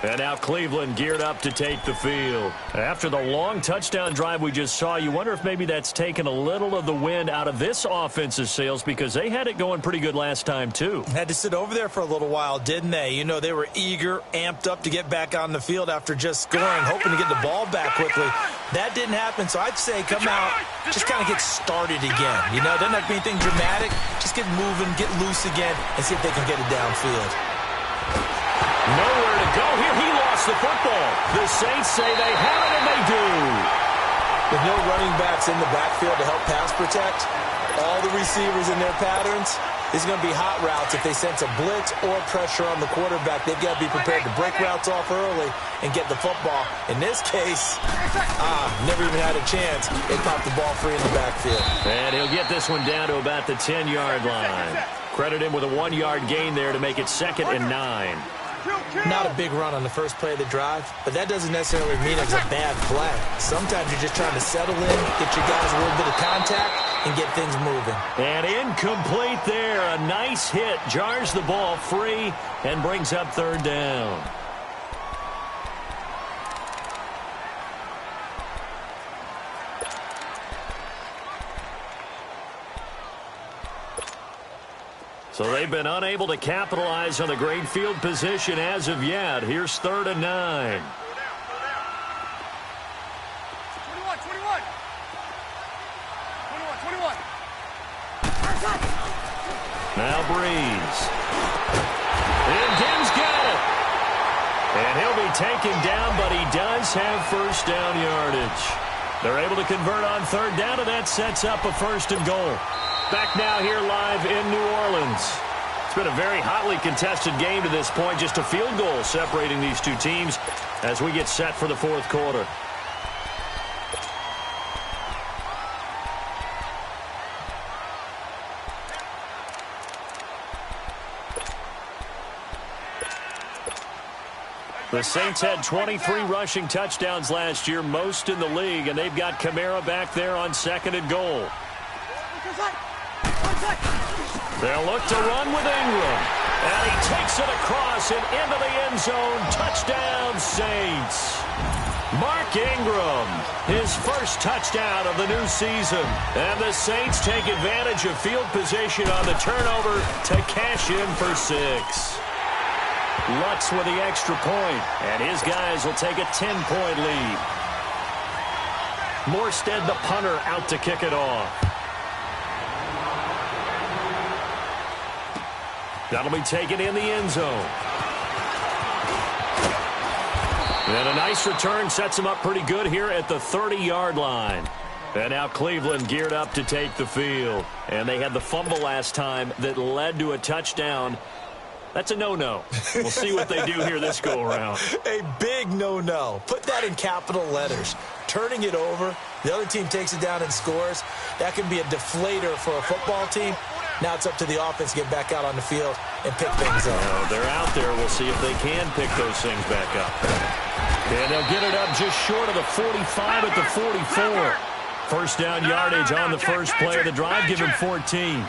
And now Cleveland geared up to take the field. After the long touchdown drive we just saw, you wonder if maybe that's taken a little of the wind out of this offense's sails, because they had it going pretty good last time too. Had to sit over there for a little while, didn't they? You know, they were eager, amped up to get back on the field after just scoring, hoping to get the ball back quickly. That didn't happen, so I'd say come out, just kind of get started again. You know, doesn't have to be anything dramatic. Just get moving, get loose again, and see if they can get it downfield. Nowhere to go here. He lost the football. The Saints say they have it, and they do. With no running backs in the backfield to help pass protect, all the receivers in their patterns, it's going to be hot routes. If they sense a blitz or pressure on the quarterback, they've got to be prepared to break routes off early and get the football. In this case, never even had a chance. They popped the ball free in the backfield. And he'll get this one down to about the 10-yard line. Credit him with a 1-yard gain there to make it 2nd and 9. Not a big run on the first play of the drive, but that doesn't necessarily mean it's a bad play. Sometimes you're just trying to settle in, get your guys a little bit of contact, and get things moving. And incomplete there. A nice hit. Jars the ball free and brings up 3rd down. So they've been unable to capitalize on the great field position as of yet. Here's 3rd and 9. 21. Now Breeze. And Dim's got it. And he'll be taken down, but he does have 1st down yardage. They're able to convert on 3rd down, and that sets up a 1st and goal. Back now here live in New Orleans. It's been a very hotly contested game to this point. Just a field goal separating these two teams as we get set for the 4th quarter. The Saints had 23 rushing touchdowns last year, most in the league, and they've got Kamara back there on 2nd and goal. They'll look to run with Ingram. And he takes it across and into the end zone. Touchdown, Saints. Mark Ingram, his 1st touchdown of the new season. And the Saints take advantage of field position on the turnover to cash in for 6. Lutz with the extra point, and his guys will take a 10-point lead. Morstead, the punter, out to kick it off. That'll be taken in the end zone. And a nice return sets him up pretty good here at the 30-yard line. And now Cleveland geared up to take the field. And they had the fumble last time that led to a touchdown. That's a no-no. We'll see what they do here this go-around. A big no-no. Put that in capital letters. Turning it over, the other team takes it down and scores. That can be a deflator for a football team. Now it's up to the offense to get back out on the field and pick things up. They're out there. We'll see if they can pick those things back up. And they'll get it up just short of the 45 at the 44. 1st down yardage on the first play of the drive. Give him 14.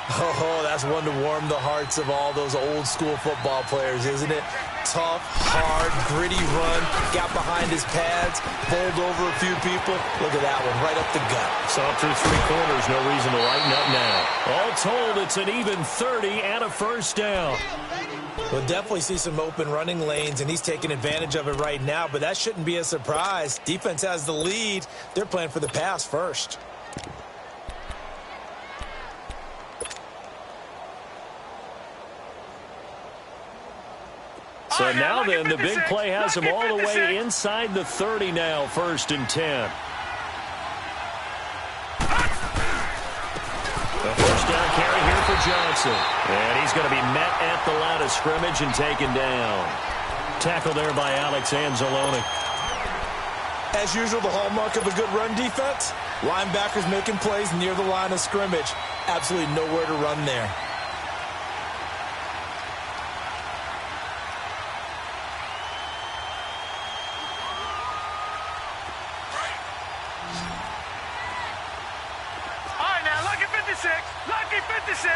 Oh, that's one to warm the hearts of all those old-school football players, isn't it? Tough, hard, gritty run, got behind his pads, bowled over a few people. Look at that one, right up the gut. Saw through 3 quarters, no reason to lighten up now. All told, it's an even 30 and a 1st down. We'll definitely see some open running lanes, and he's taking advantage of it right now, but that shouldn't be a surprise. Defense has the lead. They're playing for the pass first. So now then, the big play has him all the way inside the 30 now, 1st and 10. The 1st down carry here for Johnson. And he's going to be met at the line of scrimmage and taken down. Tackled there by Alex Anzalone. As usual, the hallmark of a good run defense, linebackers making plays near the line of scrimmage. Absolutely nowhere to run there. Lucky 56.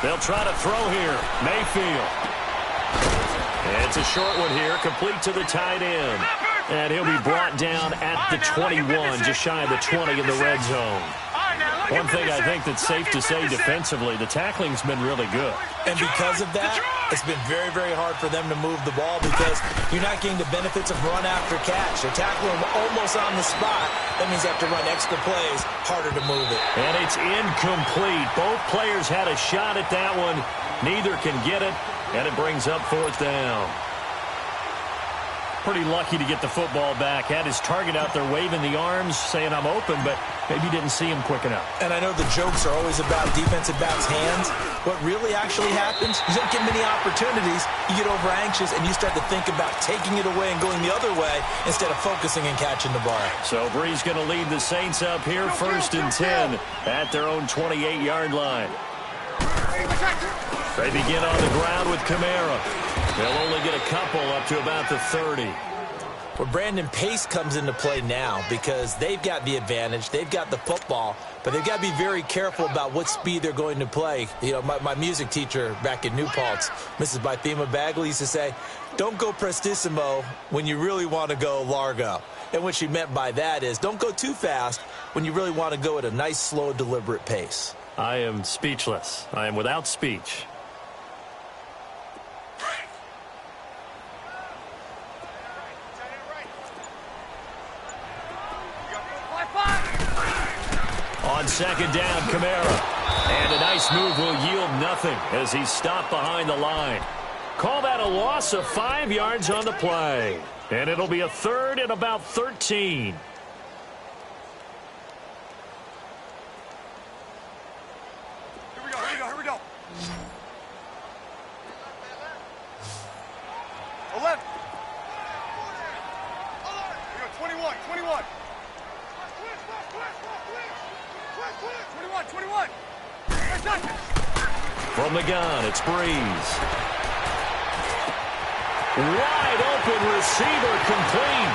They'll try to throw here. Mayfield. It's a short one here, complete to the tight end. And he'll be brought down at the 21, just shy of the 20 in the red zone. One thing I think that's safe to say defensively, the tackling's been really good. And because of that, it's been very, very hard for them to move the ball because you're not getting the benefits of run after catch. You're tackling them almost on the spot. That means you have to run extra plays, harder to move it. And it's incomplete. Both players had a shot at that one. Neither can get it, and it brings up fourth down. Pretty lucky to get the football back. Had his target out there waving the arms, saying I'm open, but maybe didn't see him quick enough. And I know the jokes are always about defensive backs' hands. What really actually happens, you don't get many opportunities. You get over anxious, and you start to think about taking it away and going the other way instead of focusing and catching the ball. So Bree's going to lead the Saints up here, 1st and 10 at their own 28-yard line. They begin on the ground with Kamara. They'll only get a couple up to about the 30. Well, Brandon, pace comes into play now because they've got the advantage. They've got the football, but they've got to be very careful about what speed they're going to play. You know, my music teacher back in New Paltz, Mrs. Bythema Bagley, used to say, don't go prestissimo when you really want to go largo. And what she meant by that is don't go too fast when you really want to go at a nice, slow, deliberate pace. I am speechless. I am without speech. On second down, Kamara. And a nice move will yield nothing as he's stopped behind the line. Call that a loss of 5 yards on the play. And it'll be a 3rd and about 13. Here we go. 11. Here we go, 21. 21. From the gun, it's Breeze. Wide open receiver, complete.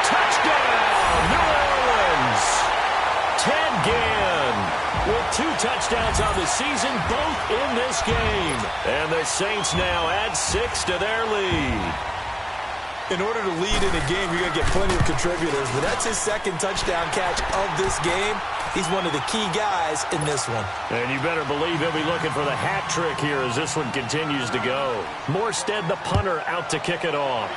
Touchdown, New Orleans. Ted Ginn with 2 touchdowns on the season, both in this game. And the Saints now add 6 to their lead. In order to lead in a game, you're going to get plenty of contributors, but that's his 2nd touchdown catch of this game. He's one of the key guys in this one. And you better believe he'll be looking for the hat trick here as this one continues to go. Morstead, the punter, out to kick it off.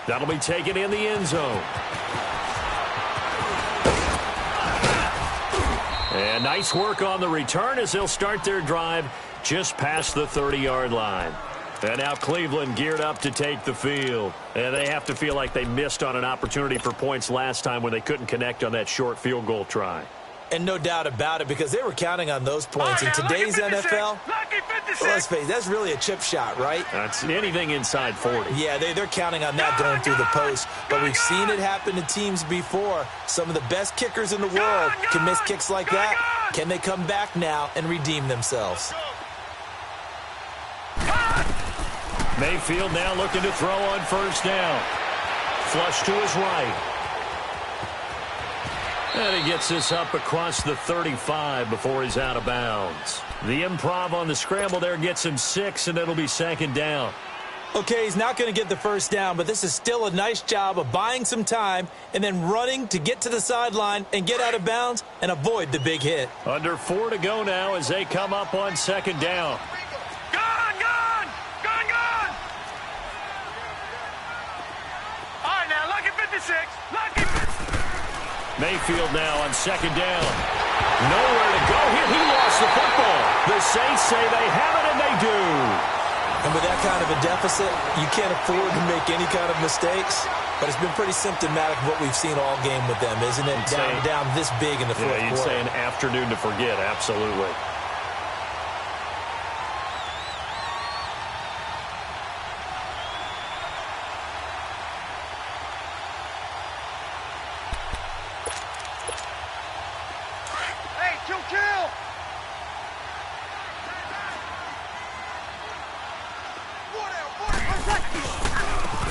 That'll be taken in the end zone. And nice work on the return as they'll start their drive just past the 30-yard line. And now Cleveland geared up to take the field. And they have to feel like they missed on an opportunity for points last time when they couldn't connect on that short field goal try. And no doubt about it, because they were counting on those points. In today's NFL, well, let's face it, that's really a chip shot, right? That's anything inside 40. Yeah, they're counting on that going through the post. But we've seen it happen to teams before. Some of the best kickers in the world can miss kicks like that. Can they come back now and redeem themselves? Mayfield now looking to throw on 1st down. Flush to his right. And he gets this up across the 35 before he's out of bounds. The improv on the scramble there gets him 6, and it'll be 2nd down. Okay, he's not going to get the 1st down, but this is still a nice job of buying some time and then running to get to the sideline and get out of bounds and avoid the big hit. Under 4 to go now as they come up on 2nd down. Mayfield now on 2nd down. Nowhere to go here. He lost the football. The Saints say they have it, and they do. And with that kind of a deficit, you can't afford to make any kind of mistakes. But it's been pretty symptomatic of what we've seen all game with them, isn't it? Down this big in the fourth quarter. Yeah, you'd say an afternoon to forget, absolutely.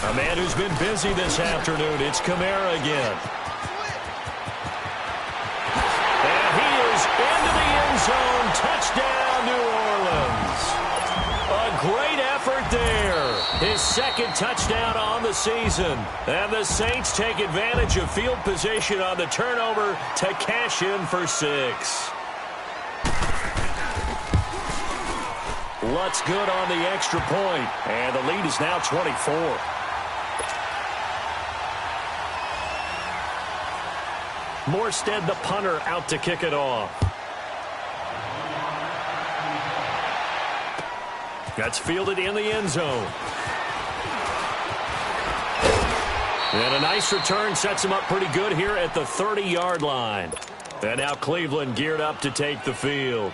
A man who's been busy this afternoon. It's Kamara again. And he is into the end zone. Touchdown, New Orleans. A great effort there. His second touchdown on the season. And the Saints take advantage of field position on the turnover to cash in for 6. Lutz good on the extra point. And the lead is now 24. Morstead, the punter, out to kick it off. That's fielded in the end zone. And a nice return sets him up pretty good here at the 30-yard line. And now Cleveland geared up to take the field.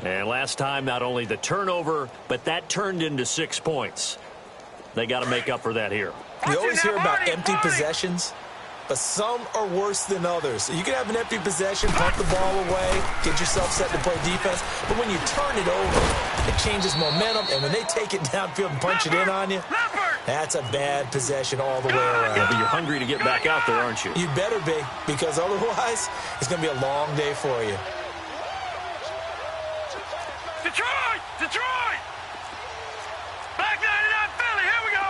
And last time, not only the turnover, but that turned into 6 points. They got to make up for that here. You always hear about empty possessions, but some are worse than others. You can have an empty possession, punt the ball away, get yourself set to play defense, but when you turn it over, it changes momentum, and when they take it downfield and punch it in on you, that's a bad possession all the way around. Yeah, but you're hungry to get back out there, aren't you? You better be, because otherwise, it's going to be a long day for you. Detroit! Detroit! Back 99 Philly, here we go!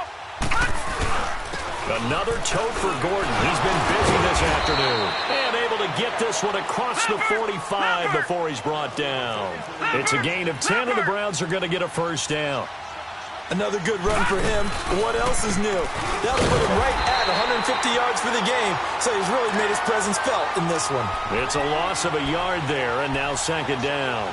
Another tote for Gordon. He's been busy this afternoon. And able to get this one across the 45 before he's brought down. It's a gain of 10, and the Browns are going to get a first down. Another good run for him. What else is new? That'll put him right at 150 yards for the game, so he's really made his presence felt in this one. It's a loss of a yard there, and now second down.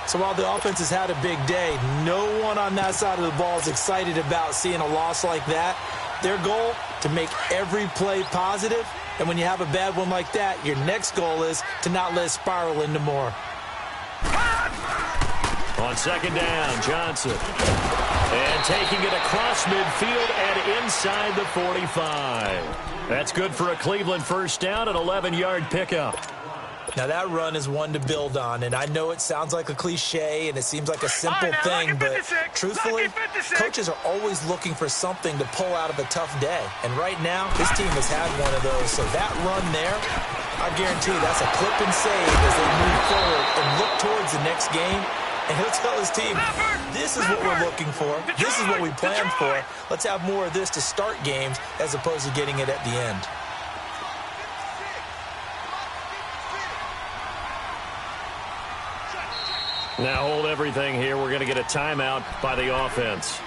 So while the offense has had a big day, no one on that side of the ball is excited about seeing a loss like that. Their goal, to make every play positive, and when you have a bad one like that, your next goal is to not let it spiral into more. On second down, Johnson. And taking it across midfield and inside the 45. That's good for a Cleveland first down, an 11-yard pickup. Now, that run is one to build on, and I know it sounds like a cliche and it seems like a simple thing, but truthfully, coaches are always looking for something to pull out of a tough day. And right now, this team has had one of those. So that run there, I guarantee that's a clip and save as they move forward and look towards the next game. And he'll tell his team, this is what we're looking for. This is what we planned for. Let's have more of this to start games as opposed to getting it at the end. Now hold everything here. We're going to get a timeout by the offense.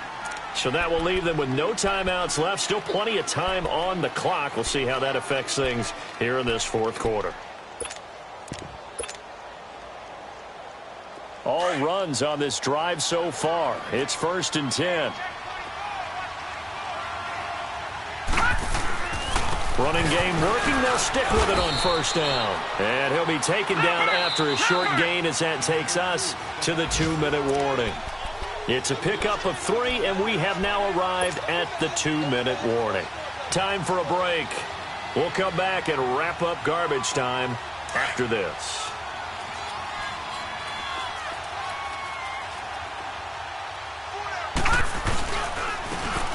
So that will leave them with no timeouts left. Still plenty of time on the clock. We'll see how that affects things here in this fourth quarter. All runs on this drive so far. It's 1st and 10. Running game working. They'll stick with it on first down. And he'll be taken down after a short gain as that takes us to the 2-minute warning. It's a pickup of 3, and we have now arrived at the 2-minute warning. Time for a break. We'll come back and wrap up garbage time after this.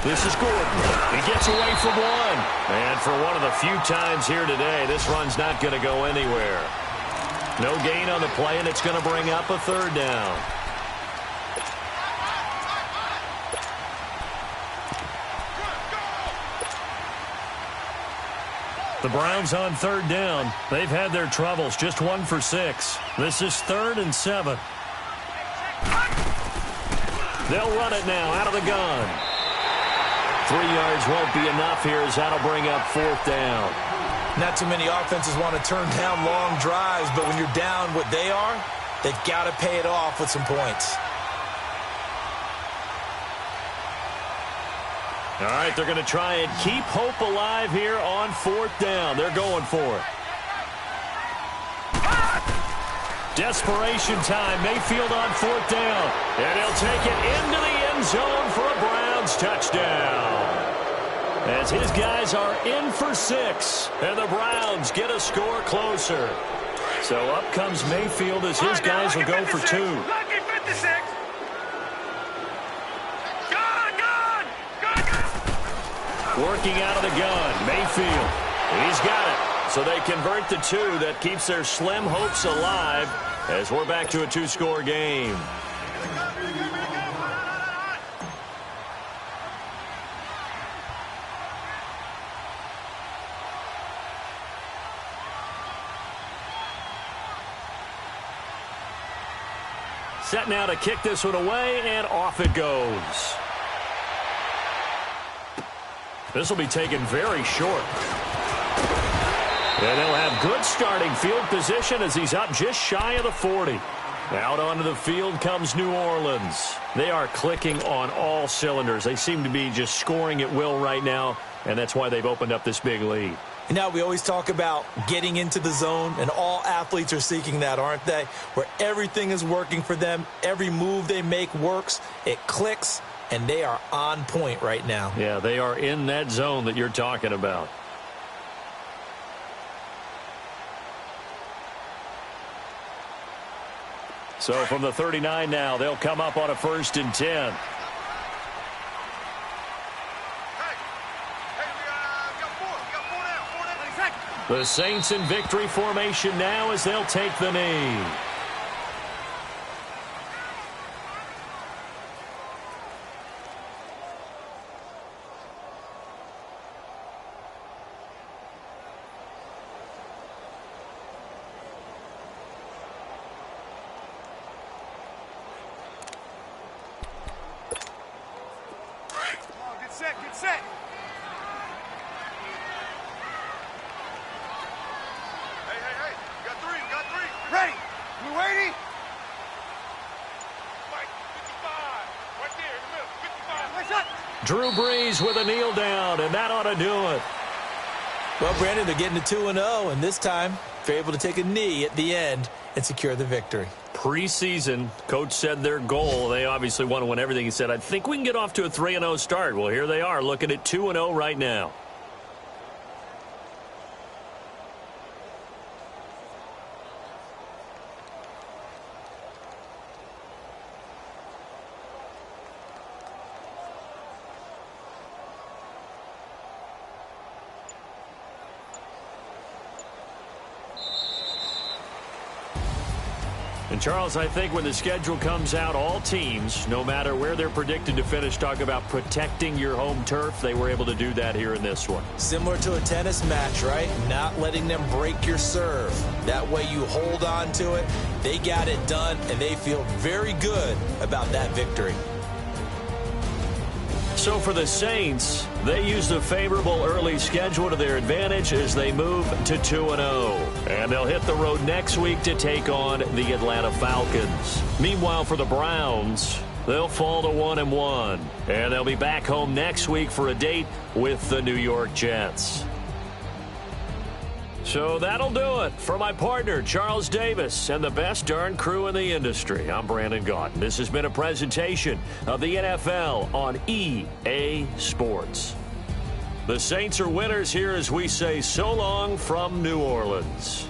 This is Gordon. He gets away from one. And for one of the few times here today, this run's not going to go anywhere. No gain on the play, and it's going to bring up a 3rd down. The Browns on 3rd down. They've had their troubles. Just 1 for 6. This is 3rd and 7. They'll run it now out of the gun. 3 yards won't be enough here as that'll bring up 4th down. Not too many offenses want to turn down long drives, but when you're down what they are, they've got to pay it off with some points. All right, they're going to try and keep hope alive here on 4th down. They're going for it. Desperation time. Mayfield on 4th down. And he'll take it into the end zone for a Browns touchdown. As his guys are in for 6. And the Browns get a score closer. So up comes Mayfield as his guys will go for 2. Lucky 56. Gone, gone, gone, gone. Working out of the gun, Mayfield. He's got it. So they convert the two. That keeps their slim hopes alive as we're back to a two-score game. Set now to kick this one away, and off it goes. This will be taken very short. And they'll have good starting field position as he's up just shy of the 40. Out onto the field comes New Orleans. They are clicking on all cylinders. They seem to be just scoring at will right now, and that's why they've opened up this big lead. Now, we always talk about getting into the zone, and all athletes are seeking that, aren't they? Where everything is working for them. Every move they make works. It clicks, and they are on point right now. Yeah, they are in that zone that you're talking about. So from the 39 now, they'll come up on a 1st and 10. The Saints in victory formation now as they'll take the knee. Get set. Hey. You got three. Ready. We waiting? Mike, 55. Right there in the middle. 55. Nice shot. Drew Brees with a kneel down, and that ought to do it. Well, Brandon, they're getting to 2-0, and this time they're able to take a knee at the end and secure the victory. Preseason, coach said their goal, they obviously want to win everything. He said, I think we can get off to a 3-0 start. Well, here they are looking at 2-0 right now. And, Charles, I think when the schedule comes out, all teams, no matter where they're predicted to finish, talk about protecting your home turf. They were able to do that here in this one. Similar to a tennis match, right? Not letting them break your serve. That way you hold on to it. They got it done, and they feel very good about that victory. So for the Saints, they use the favorable early schedule to their advantage as they move to 2-0. And they'll hit the road next week to take on the Atlanta Falcons. Meanwhile, for the Browns, they'll fall to 1-1. And they'll be back home next week for a date with the New York Jets. So that'll do it for my partner, Charles Davis, and the best darn crew in the industry. I'm Brandon Gaudin. This has been a presentation of the NFL on EA Sports. The Saints are winners here as we say so long from New Orleans.